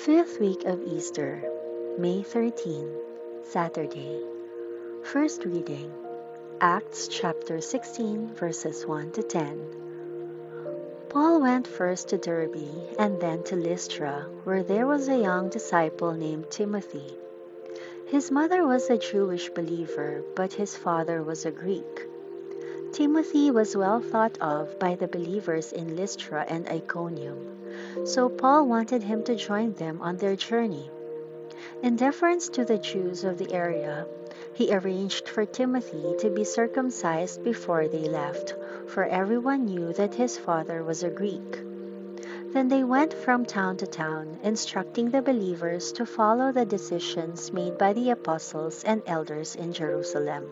Fifth week of Easter, May 13, Saturday. First reading, Acts chapter 16, verses 1 to 10. Paul went first to Derbe and then to Lystra, where there was a young disciple named Timothy. His mother was a Jewish believer, but his father was a Greek. Timothy was well thought of by the believers in Lystra and Iconium, so Paul wanted him to join them on their journey. In deference to the Jews of the area, he arranged for Timothy to be circumcised before they left, for everyone knew that his father was a Greek. Then they went from town to town, instructing the believers to follow the decisions made by the apostles and elders in Jerusalem.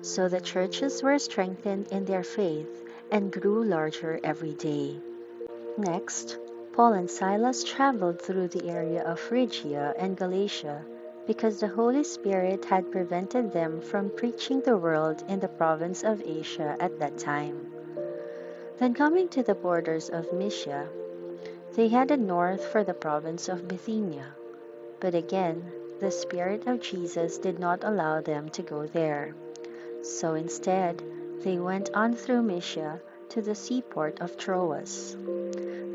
So the churches were strengthened in their faith and grew larger every day. Next, Paul and Silas traveled through the area of Phrygia and Galatia because the Holy Spirit had prevented them from preaching the word in the province of Asia at that time. Then coming to the borders of Mysia, they headed north for the province of Bithynia. But again, the Spirit of Jesus did not allow them to go there. So instead, they went on through Mysia to the seaport of Troas.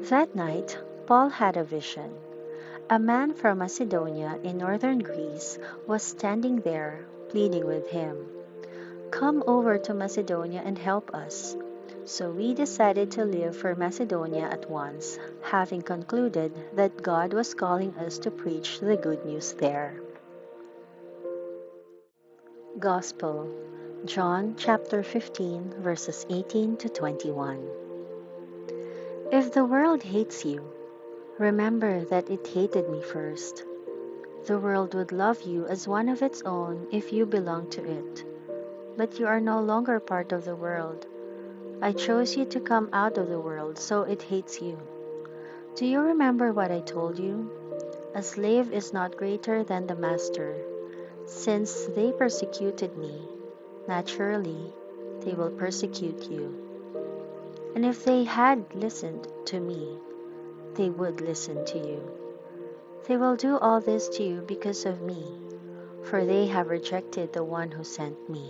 That night, Paul had a vision. A man from Macedonia in northern Greece was standing there, pleading with him, "Come over to Macedonia and help us." So we decided to leave for Macedonia at once, having concluded that God was calling us to preach the good news there. Gospel, John chapter 15, verses 18 to 21. If the world hates you, remember that it hated me first. The world would love you as one of its own if you belong to it. But you are no longer part of the world. I chose you to come out of the world, so it hates you. Do you remember what I told you? A slave is not greater than the master. Since they persecuted me, naturally, they will persecute you. And if they had listened to me, they would listen to you. They will do all this to you because of me, for they have rejected the one who sent me.